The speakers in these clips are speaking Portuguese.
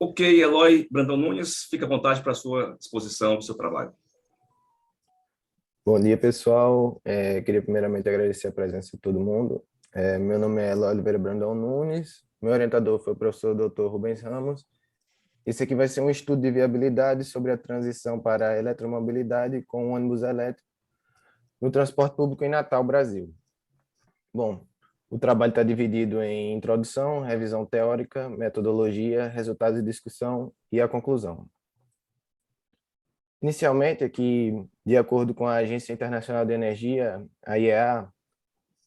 Ok, Eloy Brandão Nunes, fica à vontade para a sua disposição, para o seu trabalho. Bom dia, pessoal. Queria primeiramente agradecer a presença de todo mundo. Meu nome é Eloy Oliveira Brandão Nunes, meu orientador foi o professor Dr. Rubens Ramos. Esse aqui vai ser um estudo de viabilidade sobre a transição para a eletromobilidade com ônibus elétrico no transporte público em Natal, Brasil. Bom, o trabalho está dividido em introdução, revisão teórica, metodologia, resultados de discussão e a conclusão. Inicialmente, aqui, de acordo com a Agência Internacional de Energia, a IEA,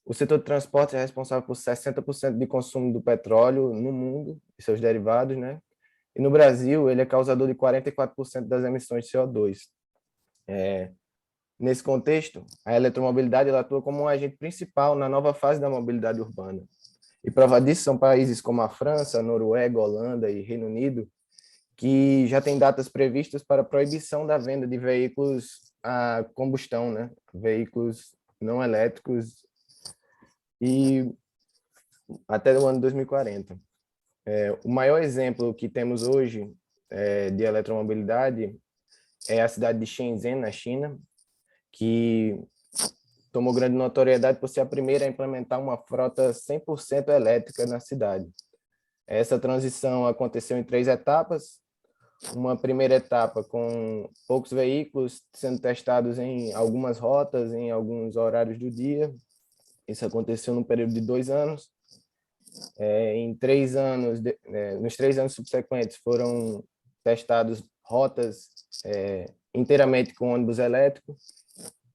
o setor de transportes é responsável por 60% de consumo do petróleo no mundo e seus derivados, né? E no Brasil, ele é causador de 44% das emissões de CO2. Nesse contexto, a eletromobilidade ela atua como um agente principal na nova fase da mobilidade urbana. E prova disso são países como a França, a Noruega, a Holanda e Reino Unido, que já têm datas previstas para a proibição da venda de veículos a combustão, né? Veículos não elétricos, e até o ano 2040. O maior exemplo que temos hoje de eletromobilidade é a cidade de Shenzhen, na China, que tomou grande notoriedade por ser a primeira a implementar uma frota 100% elétrica na cidade. Essa transição aconteceu em 3 etapas. Uma primeira etapa com poucos veículos sendo testados em algumas rotas, em alguns horários do dia. Isso aconteceu num período de 2 anos. Nos 3 anos subsequentes foram testados rotas inteiramente com ônibus elétrico,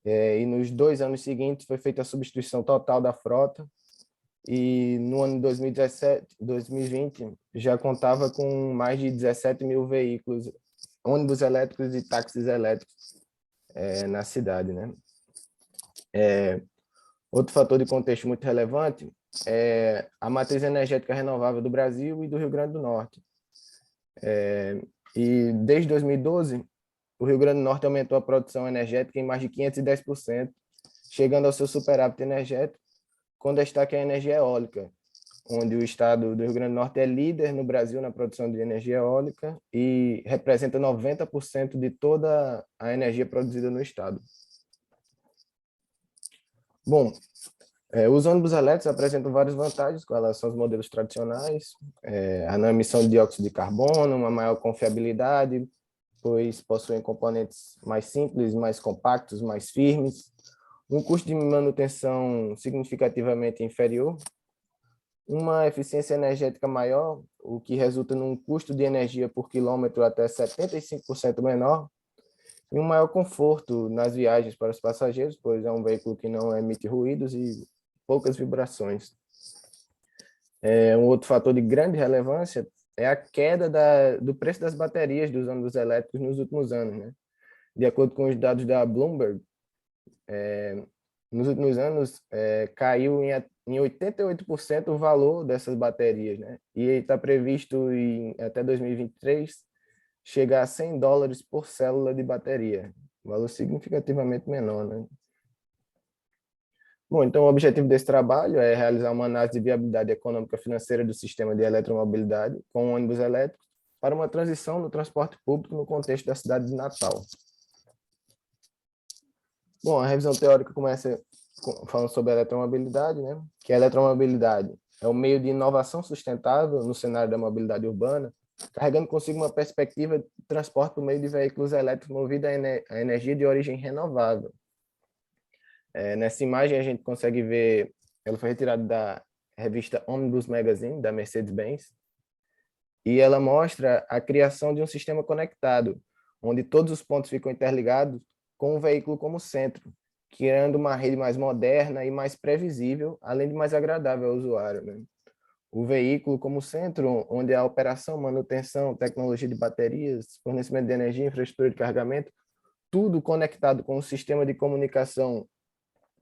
e nos 2 anos seguintes foi feita a substituição total da frota, e no ano 2020 já contava com mais de 17 mil veículos, ônibus elétricos e táxis elétricos na cidade, né? Outro fator de contexto muito relevante é a matriz energética renovável do Brasil e do Rio Grande do Norte. E desde 2012, o Rio Grande do Norte aumentou a produção energética em mais de 510%, chegando ao seu superávit energético, com destaque à energia eólica, onde o estado do Rio Grande do Norte é líder no Brasil na produção de energia eólica e representa 90% de toda a energia produzida no estado. Bom, os ônibus elétricos apresentam várias vantagens com relação aos modelos tradicionais: a não emissão de dióxido de carbono, uma maior confiabilidade, pois possuem componentes mais simples, mais compactos, mais firmes, um custo de manutenção significativamente inferior, uma eficiência energética maior, o que resulta num custo de energia por quilômetro até 75% menor, e um maior conforto nas viagens para os passageiros, pois é um veículo que não emite ruídos e poucas vibrações. Um outro fator de grande relevância é a queda do preço das baterias dos ônibus elétricos nos últimos anos, né? De acordo com os dados da Bloomberg, nos últimos anos caiu em 88% o valor dessas baterias, né? E está previsto até 2023 chegar a $100 por célula de bateria, valor significativamente menor, né? Bom, então o objetivo desse trabalho é realizar uma análise de viabilidade econômica e financeira do sistema de eletromobilidade com ônibus elétricos para uma transição no transporte público no contexto da cidade de Natal. Bom, a revisão teórica começa falando sobre a eletromobilidade, né? Que a eletromobilidade é um meio de inovação sustentável no cenário da mobilidade urbana, carregando consigo uma perspectiva de transporte por meio de veículos elétricos movidos a energia de origem renovável. Nessa imagem a gente consegue ver, ela foi retirada da revista Omnibus Magazine, da Mercedes-Benz, e ela mostra a criação de um sistema conectado, onde todos os pontos ficam interligados com o veículo como centro, criando uma rede mais moderna e mais previsível, além de mais agradável ao usuário, né? O veículo como centro, onde a operação, manutenção, tecnologia de baterias, fornecimento de energia, infraestrutura de carregamento, tudo conectado com um sistema de comunicação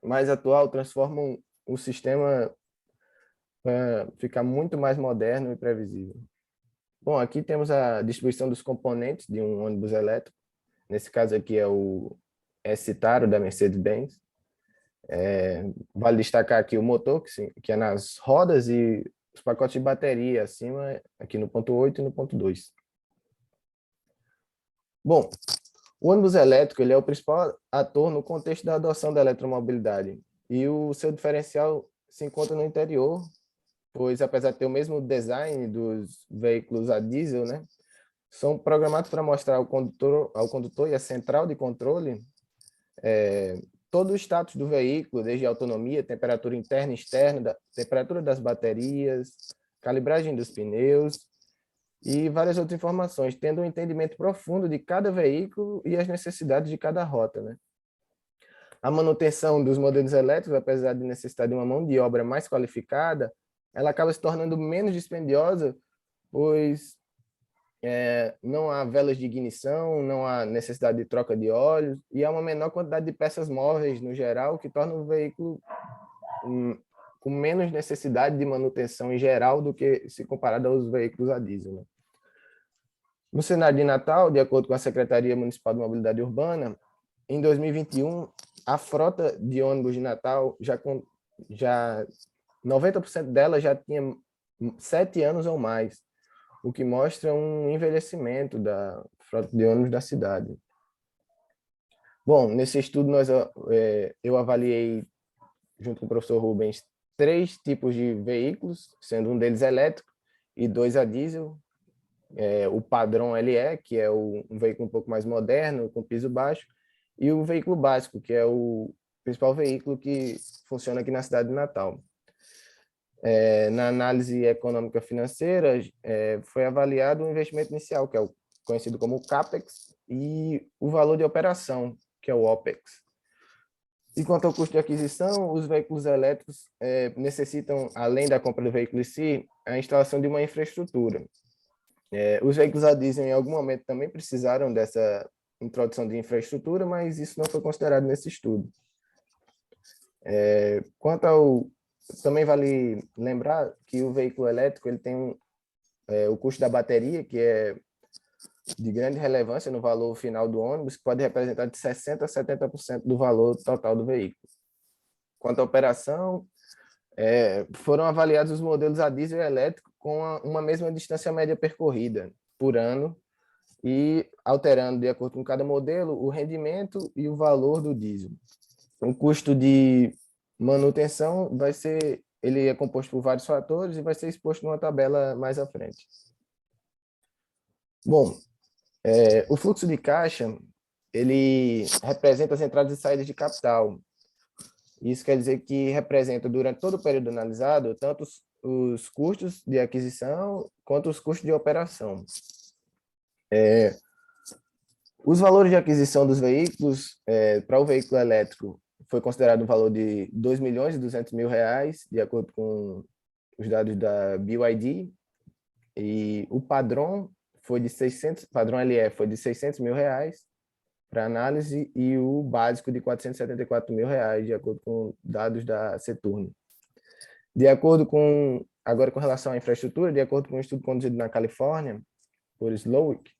mais atual, transformam o sistema para ficar muito mais moderno e previsível. Bom, aqui temos a distribuição dos componentes de um ônibus elétrico. Nesse caso aqui é o S-Taro da Mercedes-Benz. Vale destacar aqui o motor, que é nas rodas, e os pacotes de bateria acima, aqui no ponto 8 e no ponto 2. Bom, o ônibus elétrico ele é o principal ator no contexto da adoção da eletromobilidade, e o seu diferencial se encontra no interior, pois apesar de ter o mesmo design dos veículos a diesel, né, são programados para mostrar ao condutor e a central de controle todo o status do veículo, desde autonomia, temperatura interna e externa, temperatura das baterias, calibragem dos pneus e várias outras informações, tendo um entendimento profundo de cada veículo e as necessidades de cada rota, né? A manutenção dos modelos elétricos, apesar de necessitar de uma mão de obra mais qualificada, ela acaba se tornando menos dispendiosa, pois não há velas de ignição, não há necessidade de troca de óleos e há uma menor quantidade de peças móveis no geral, que torna o veículo com menos necessidade de manutenção em geral do que se comparado aos veículos a diesel, né? No cenário de Natal, de acordo com a Secretaria Municipal de Mobilidade Urbana, em 2021, a frota de ônibus de Natal já 90% dela já tinha 7 anos ou mais, o que mostra um envelhecimento da frota de ônibus da cidade. Bom, nesse estudo eu avaliei, junto com o professor Rubens, 3 tipos de veículos, sendo um deles elétrico e 2 a diesel. O padrão LE, que é um veículo um pouco mais moderno, com piso baixo, e o veículo básico, que é o principal veículo que funciona aqui na cidade de Natal. Na análise econômica financeira, foi avaliado o investimento inicial, que é o conhecido como o CAPEX, e o valor de operação, que é o OPEX. E quanto ao custo de aquisição, os veículos elétricos necessitam, além da compra do veículo em si, a instalação de uma infraestrutura. Os veículos a diesel, em algum momento, também precisaram dessa introdução de infraestrutura, mas isso não foi considerado nesse estudo. Também vale lembrar que o veículo elétrico ele tem o custo da bateria, que é de grande relevância no valor final do ônibus, que pode representar de 60% a 70% do valor total do veículo. Quanto à operação, foram avaliados os modelos a diesel e elétrico com uma mesma distância média percorrida por ano e alterando, de acordo com cada modelo, o rendimento e o valor do diesel. O custo de manutenção ele é composto por vários fatores e vai ser exposto numa tabela mais à frente. Bom, o fluxo de caixa, ele representa as entradas e saídas de capital. Isso quer dizer que representa, durante todo o período analisado, tanto os custos de aquisição quanto os custos de operação. Os valores de aquisição dos veículos, para o veículo elétrico, foi considerado um valor de R$ 2.200.000, de acordo com os dados da BYD, e o padrão padrão LE foi de R$ 600.000 para análise, e o básico de R$ 474.000, de acordo com dados da Seturn. Agora, com relação à infraestrutura, de acordo com um estudo conduzido na Califórnia, por Slowick,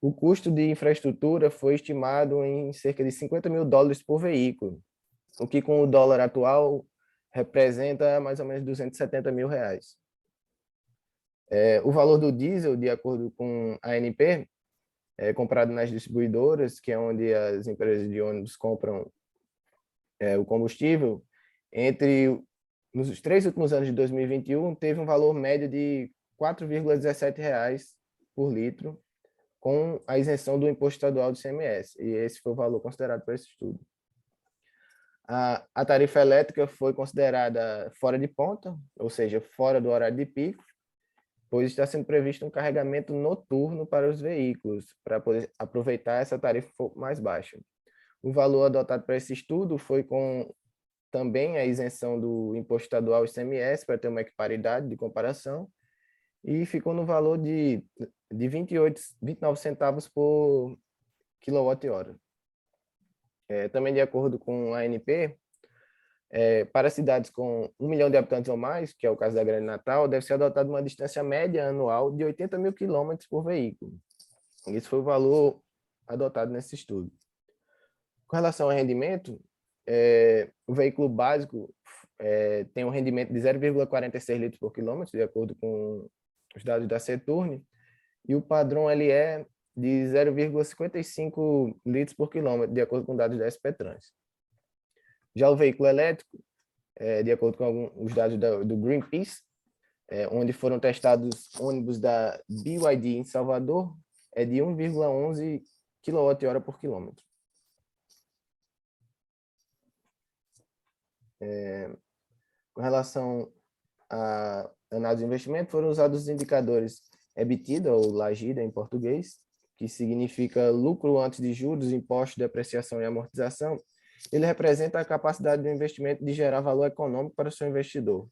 o custo de infraestrutura foi estimado em cerca de $50.000 por veículo, o que com o dólar atual representa mais ou menos R$ 270.000. O valor do diesel, de acordo com a ANP, comprado nas distribuidoras, que é onde as empresas de ônibus compram o combustível, nos 3 últimos anos de 2021, teve um valor médio de R$ 4,17 por litro, com a isenção do imposto estadual do ICMS, e esse foi o valor considerado para esse estudo. A tarifa elétrica foi considerada fora de ponta, ou seja, fora do horário de pico, pois está sendo previsto um carregamento noturno para os veículos, para poder aproveitar essa tarifa mais baixa. O valor adotado para esse estudo foi com também a isenção do imposto estadual ICMS, para ter uma equiparidade de comparação, e ficou no valor de 29 centavos por quilowatt-hora. Também, de acordo com a ANP, para cidades com 1 milhão de habitantes ou mais, que é o caso da Grande Natal, deve ser adotada uma distância média anual de 80.000 quilômetros por veículo. Esse foi o valor adotado nesse estudo. Com relação ao rendimento, o veículo básico tem um rendimento de 0,46 litros por quilômetro, de acordo com os dados da Seturn, e o padrão LE de 0,55 litros por quilômetro, de acordo com dados da SP-Trans. Já o veículo elétrico, de acordo com os dados do Greenpeace, onde foram testados ônibus da BYD em Salvador, é de 1,11 kWh por quilômetro. Com relação à análise de investimento, foram usados os indicadores EBITDA, ou LAGIDA em português, que significa lucro antes de juros, impostos, depreciação e amortização. Ele representa a capacidade do investimento de gerar valor econômico para o seu investidor,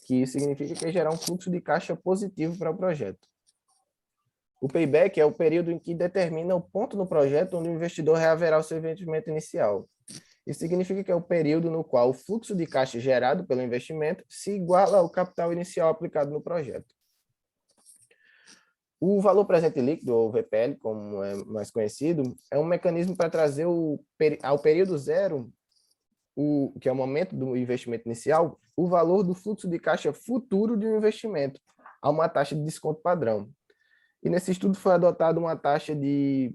que significa que gerar um fluxo de caixa positivo para o projeto. O payback é o período em que determina o ponto no projeto onde o investidor reaverá o seu investimento inicial. Isso significa que é o período no qual o fluxo de caixa gerado pelo investimento se iguala ao capital inicial aplicado no projeto. O valor presente líquido, ou VPL, como é mais conhecido, é um mecanismo para trazer ao período zero, que é o momento do investimento inicial, o valor do fluxo de caixa futuro de um investimento, a uma taxa de desconto padrão. E nesse estudo foi adotada uma taxa de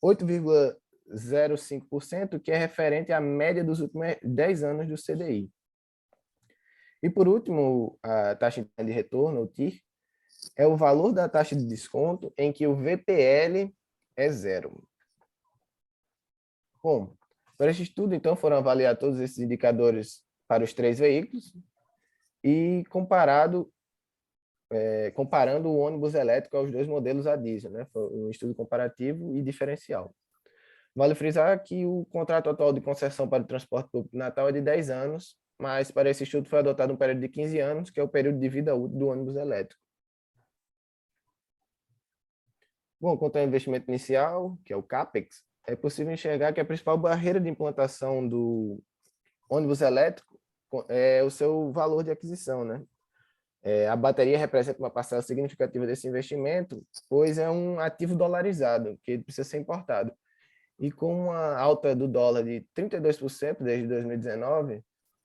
8,05%, que é referente à média dos últimos 10 anos do CDI. E, por último, a taxa de retorno, ou TIR, é o valor da taxa de desconto em que o VPL é zero. Bom, para este estudo, então, foram avaliados todos esses indicadores para os 3 veículos e comparando o ônibus elétrico aos 2 modelos a diesel, né? Foi um estudo comparativo e diferencial. Vale frisar que o contrato atual de concessão para o transporte público natal é de 10 anos, mas para esse estudo foi adotado um período de 15 anos, que é o período de vida útil do ônibus elétrico. Bom, quanto ao investimento inicial, que é o CAPEX, é possível enxergar que a principal barreira de implantação do ônibus elétrico é o seu valor de aquisição, né? A bateria representa uma parcela significativa desse investimento, pois é um ativo dolarizado, que precisa ser importado. E com uma alta do dólar de 32% desde 2019,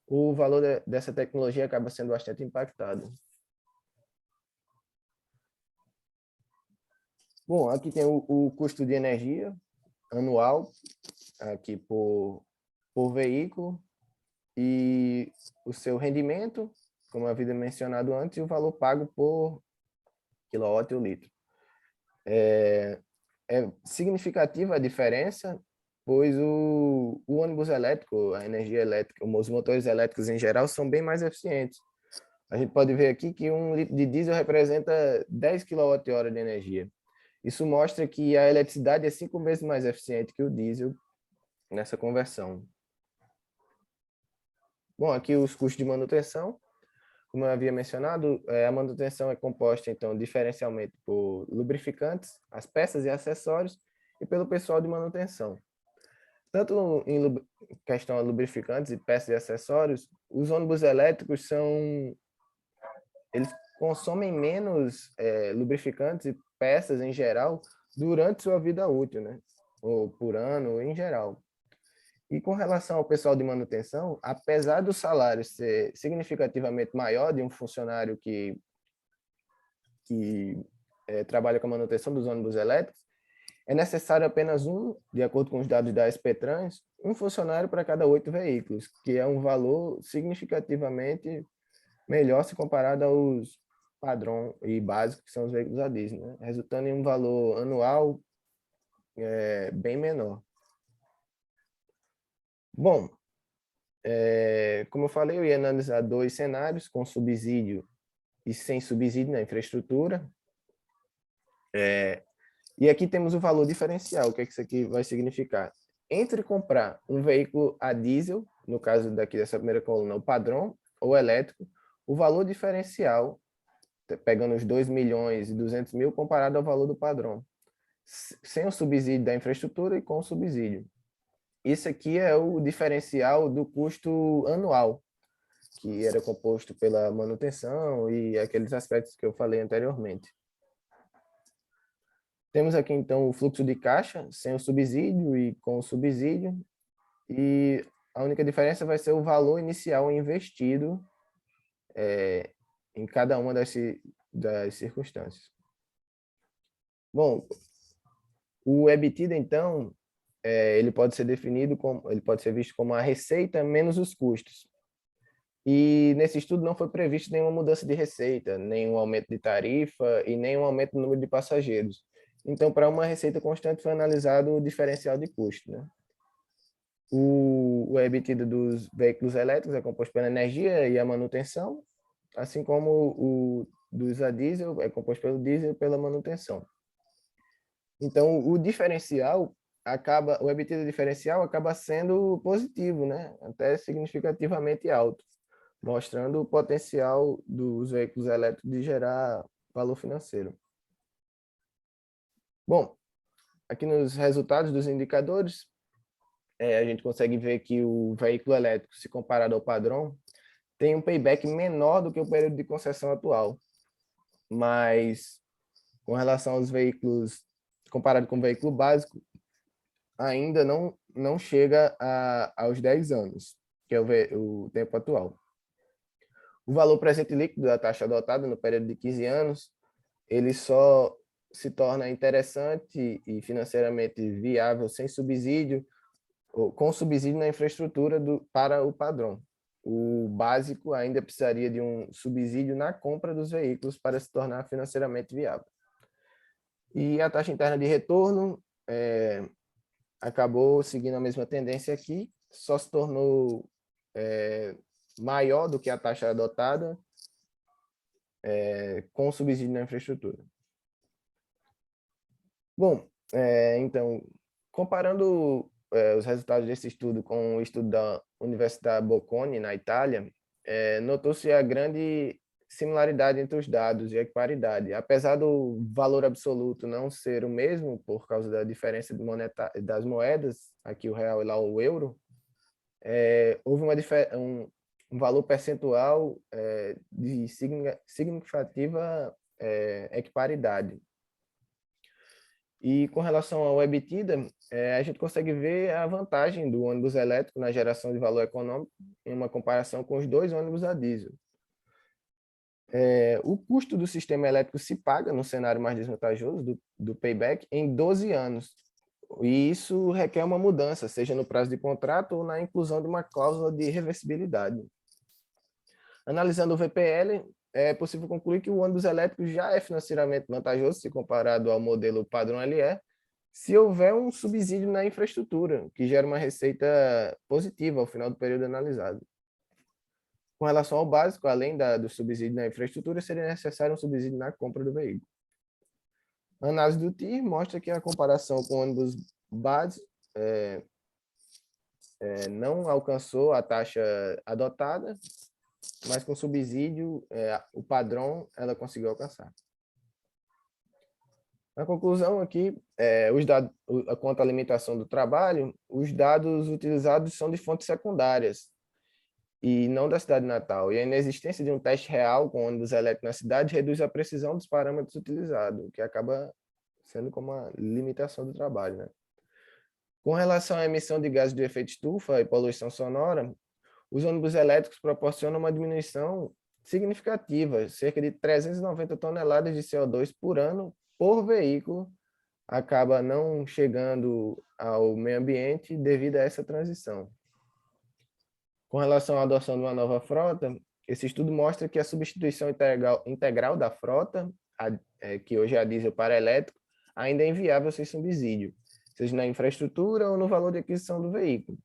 o valor dessa tecnologia acaba sendo bastante impactado. Bom, aqui tem o custo de energia anual, aqui por veículo, e o seu rendimento, como havia mencionado antes, e o valor pago por quilowatt ou litro. É significativa a diferença, pois o ônibus elétrico, a energia elétrica, os motores elétricos em geral são bem mais eficientes. A gente pode ver aqui que 1 litro de diesel representa 10 kWh de energia. Isso mostra que a eletricidade é 5 vezes mais eficiente que o diesel nessa conversão. Bom, aqui os custos de manutenção. Como eu havia mencionado, a manutenção é composta, então, diferencialmente por lubrificantes, as peças e acessórios, e pelo pessoal de manutenção. Tanto em questão a lubrificantes e peças e acessórios, os ônibus elétricos eles consomem menos lubrificantes e peças em geral durante sua vida útil, né? Ou por ano, ou em geral. E com relação ao pessoal de manutenção, apesar do salário ser significativamente maior de um funcionário que trabalha com a manutenção dos ônibus elétricos, é necessário apenas de acordo com os dados da SP-Trans, um funcionário para cada 8 veículos, que é um valor significativamente melhor se comparado aos padrão e básicos, que são os veículos a diesel, né? Resultando em um valor anual bem menor. Bom, como eu falei, eu ia analisar 2 cenários, com subsídio e sem subsídio na infraestrutura. E aqui temos o valor diferencial. O que isso aqui vai significar? Entre comprar um veículo a diesel, no caso daqui dessa primeira coluna, o padrão, ou elétrico, o valor diferencial, pegando os 2.200.000 comparado ao valor do padrão, sem o subsídio da infraestrutura e com o subsídio. Isso aqui é o diferencial do custo anual, que era composto pela manutenção e aqueles aspectos que eu falei anteriormente. Temos aqui, então, o fluxo de caixa, sem o subsídio e com o subsídio, e a única diferença vai ser o valor inicial investido em cada uma das circunstâncias. Bom, O EBITDA, então, ele pode ser definido como, ele pode ser visto como a receita menos os custos. E nesse estudo não foi previsto nenhuma mudança de receita, nenhum aumento de tarifa e nenhum aumento no número de passageiros. Então, para uma receita constante foi analisado o diferencial de custo, né? O EBITDA dos veículos elétricos é composto pela energia e a manutenção, assim como o dos a diesel é composto pelo diesel e pela manutenção. Então, o diferencial o EBITDA diferencial acaba sendo positivo, né? Até significativamente alto, mostrando o potencial dos veículos elétricos de gerar valor financeiro. Bom, aqui nos resultados dos indicadores, a gente consegue ver que o veículo elétrico, se comparado ao padrão, tem um payback menor do que o período de concessão atual, mas com relação aos veículos, comparado com o veículo básico, ainda não chega aos 10 anos, que é o tempo atual. O valor presente líquido da taxa adotada no período de 15 anos, ele só se torna interessante e financeiramente viável sem subsídio, ou com subsídio na infraestrutura para o padrão. O básico ainda precisaria de um subsídio na compra dos veículos para se tornar financeiramente viável. E a taxa interna de retorno acabou seguindo a mesma tendência aqui, só se tornou maior do que a taxa adotada com o subsídio na infraestrutura. Bom, então, comparando os resultados desse estudo com o estudo da Universidade Bocconi, na Itália, notou-se a grande similaridade entre os dados e a equiparidade. Apesar do valor absoluto não ser o mesmo, por causa da diferença das moedas, aqui o real e lá o euro, houve um valor percentual de significativa equiparidade. E com relação ao EBITDA, a gente consegue ver a vantagem do ônibus elétrico na geração de valor econômico em uma comparação com os dois ônibus a diesel. O custo do sistema elétrico se paga no cenário mais desvantajoso do payback em 12 anos. E isso requer uma mudança, seja no prazo de contrato ou na inclusão de uma cláusula de reversibilidade. Analisando o VPL, é possível concluir que o ônibus elétrico já é financeiramente vantajoso se comparado ao modelo padrão LE, se houver um subsídio na infraestrutura, que gera uma receita positiva ao final do período analisado. Com relação ao básico, além do subsídio na infraestrutura, seria necessário um subsídio na compra do veículo. A análise do TIR mostra que a comparação com ônibus base não alcançou a taxa adotada, mas com subsídio, o padrão, ela conseguiu alcançar. Na conclusão aqui, os dados, quanto à limitação do trabalho, os dados utilizados são de fontes secundárias e não da cidade natal. E a inexistência de um teste real com ônibus elétrico na cidade reduz a precisão dos parâmetros utilizados, o que acaba sendo como uma limitação do trabalho, né? Com relação à emissão de gases de efeito estufa e poluição sonora, os ônibus elétricos proporcionam uma diminuição significativa, cerca de 390 toneladas de CO2 por ano por veículo, acaba não chegando ao meio ambiente devido a essa transição. Com relação à adoção de uma nova frota, esse estudo mostra que a substituição integral da frota, que hoje é a diesel para elétrico, ainda é inviável sem subsídio, seja na infraestrutura ou no valor de aquisição do veículo.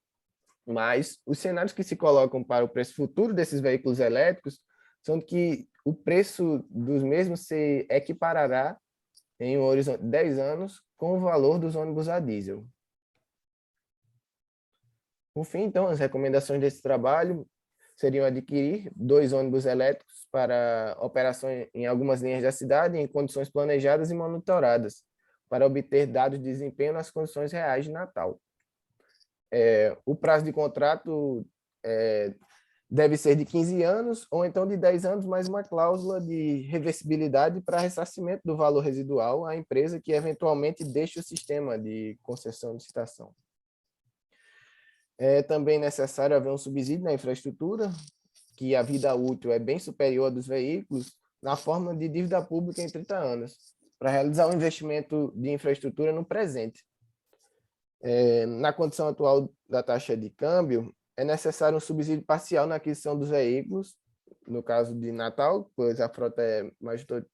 Mas os cenários que se colocam para o preço futuro desses veículos elétricos são que o preço dos mesmos se equiparará em um horizonte de 10 anos com o valor dos ônibus a diesel. Por fim, então, as recomendações desse trabalho seriam adquirir 2 ônibus elétricos para operações em algumas linhas da cidade em condições planejadas e monitoradas, para obter dados de desempenho nas condições reais de Natal. O prazo de contrato deve ser de 15 anos ou então de 10 anos, mais uma cláusula de reversibilidade para ressarcimento do valor residual à empresa que eventualmente deixe o sistema de concessão de licitação. É também necessário haver um subsídio na infraestrutura, que a vida útil é bem superior à dos veículos, na forma de dívida pública em 30 anos. para realizar um investimento de infraestrutura no presente. Na condição atual da taxa de câmbio, é necessário um subsídio parcial na aquisição dos veículos, no caso de Natal, pois a frota é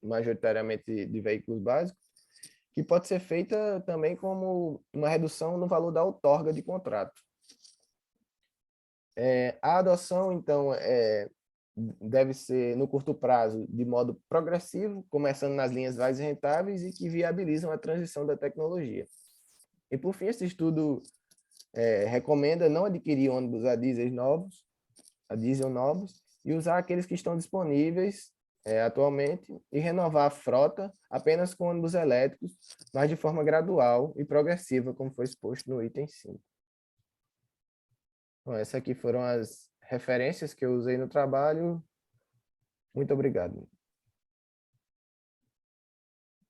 majoritariamente de veículos básicos, que pode ser feita também como uma redução no valor da outorga de contrato. A adoção, então, deve ser no curto prazo, de modo progressivo, começando nas linhas mais rentáveis e que viabilizam a transição da tecnologia. E, por fim, esse estudo recomenda não adquirir ônibus a diesel novos e usar aqueles que estão disponíveis atualmente e renovar a frota apenas com ônibus elétricos, mas de forma gradual e progressiva, como foi exposto no item 5. Bom, essas aqui foram as referências que eu usei no trabalho. Muito obrigado.